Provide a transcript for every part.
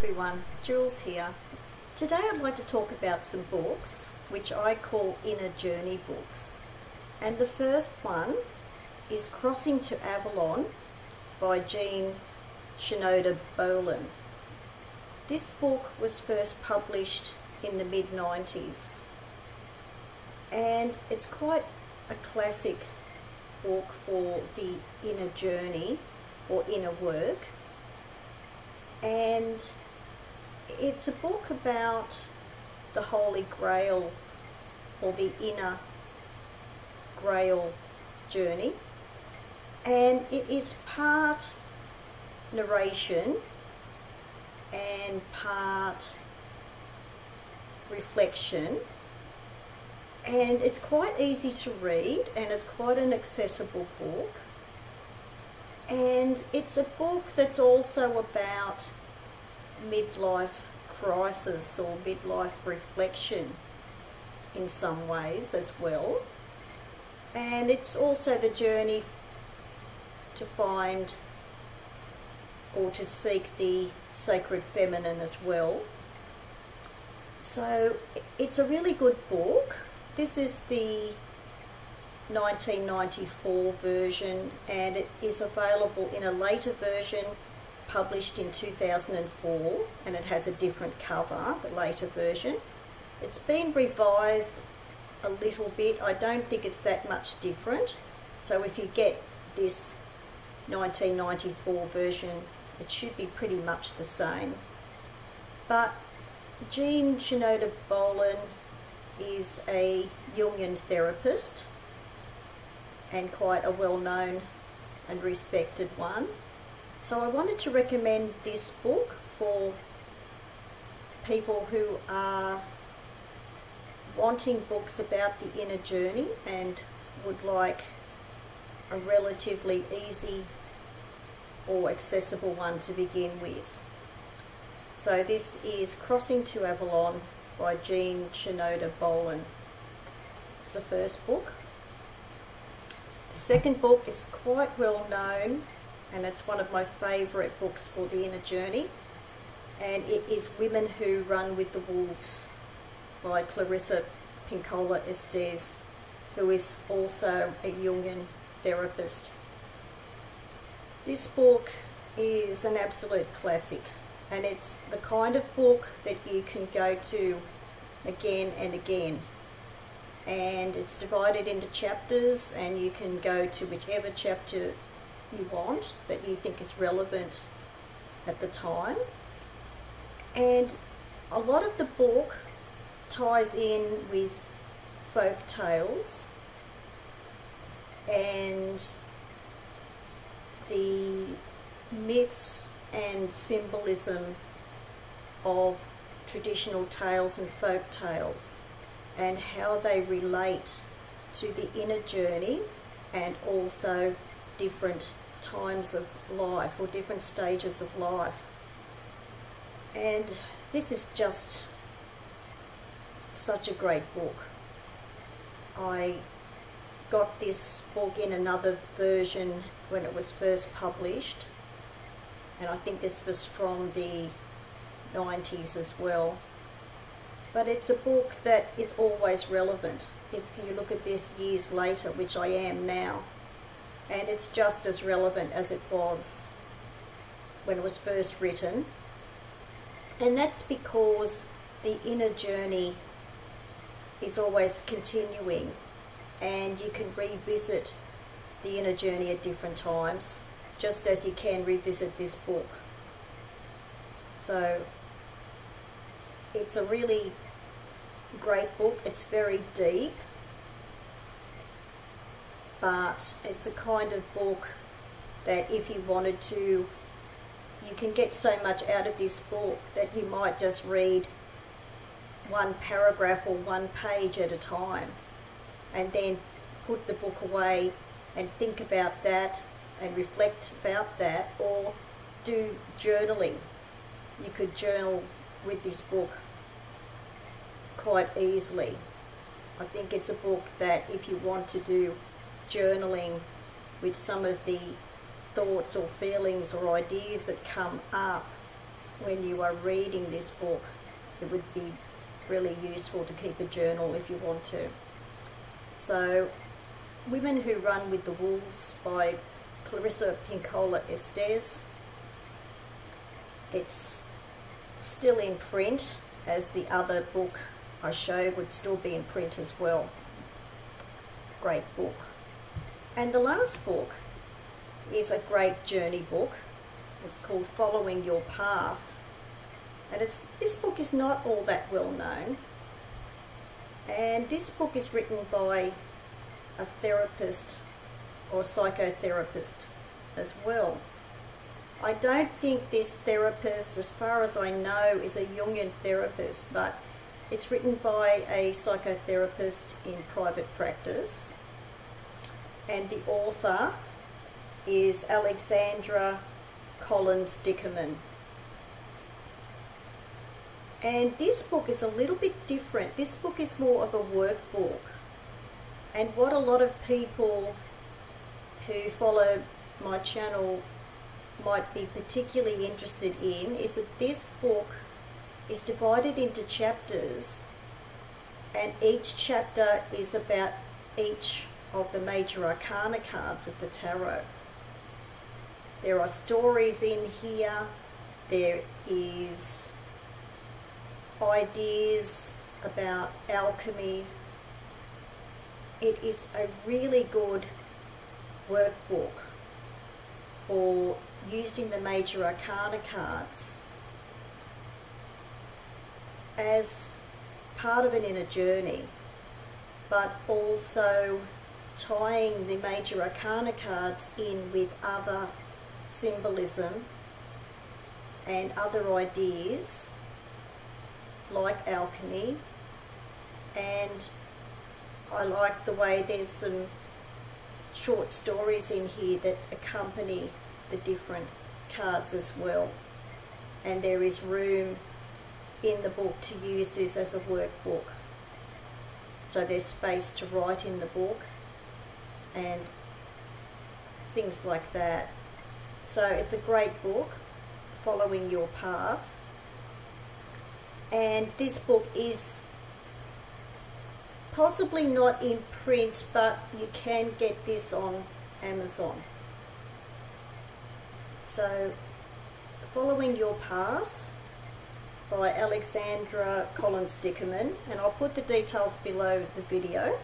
everyone, Jules here. Today I'd like to talk about some books which I call inner journey books. And the first one is Crossing to Avalon by Shinoda Bolen. This book was first published in the mid-90s and it's quite a classic book for the inner journey or inner work. And it's a book about the Holy Grail or the inner Grail journey, and it is part narration and part reflection, and it's quite easy to read and it's quite an accessible book. And it's a book that's also about midlife crisis or midlife reflection in some ways as well. And it's also the journey to find or to seek the sacred feminine as well. So it's a really good book. This is the 1994 version, and it is available in a later version published in 2004, and it has a different cover, the later version. It's been revised a little bit. I don't think it's that much different. So if you get this 1994 version, it should be pretty much the same. But Shinoda Bolen is a Jungian therapist and quite a well-known and respected one. So I wanted to recommend this book for people who are wanting books about the inner journey and would like a relatively easy or accessible one to begin with. So this is Crossing to Avalon by Shinoda Bolen. It's the first book. The second book is quite well known, and it's one of my favourite books for the inner journey, and it is Women Who Run with the Wolves by Clarissa Pinkola Estés, who is also a Jungian therapist. This book is an absolute classic, and it's the kind of book that you can go to again and again. And it's divided into chapters, and you can go to whichever chapter you want that you think is relevant at the time. And a lot of the book ties in with folk tales and the myths and symbolism of traditional tales and folk tales, and how they relate to the inner journey and also different times of life or different stages of life. And this is just such a great book. I got this book in another version when it was first published, and I think this was from the 90s as well. But it's a book that is always relevant if you look at this years later, which I am now, and it's just as relevant as it was when it was first written. And that's because the inner journey is always continuing, and you can revisit the inner journey at different times, just as you can revisit this book. So it's a really great book. It's very deep, but it's a kind of book that if you wanted to, you can get so much out of this book that you might just read one paragraph or one page at a time, and then put the book away and think about that and reflect about that, or do journaling. You could journal with this book quite easily. I think it's a book that if you want to do journaling with some of the thoughts or feelings or ideas that come up when you are reading this book, it would be really useful to keep a journal if you want to. So, Women Who Run with the Wolves by Clarissa Pinkola Estés. It's still in print, as the other book I showed would still be in print as well. Great book. And the last book is a great journey book. It's called Following Your Path. And this book is not all that well known. And this book is written by a therapist or psychotherapist as well. I don't think this therapist, as far as I know, is a Jungian therapist, but it's written by a psychotherapist in private practice. And the author is Alexandra Dickerman. And this book is a little bit different. This book is more of a workbook. And what a lot of people who follow my channel might be particularly interested in is that this book is divided into chapters, and each chapter is about each of the major arcana cards of the tarot. There are stories in here, there is ideas about alchemy. It is a really good workbook for using the major arcana cards as part of an inner journey, but also tying the major arcana cards in with other symbolism and other ideas like alchemy. And I like the way there's some short stories in here that accompany the different cards as well. And there is room in the book to use this as a workbook. So there's space to write in the book and things like that. So it's a great book, Following Your Path. And this book is possibly not in print, but you can get this on Amazon. So, Following Your Path by Alexandra Dickerman, and I'll put the details below the video.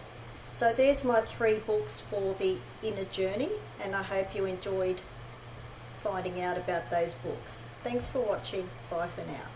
So there's my 3 books for the inner journey, and I hope you enjoyed finding out about those books. Thanks for watching. Bye for now.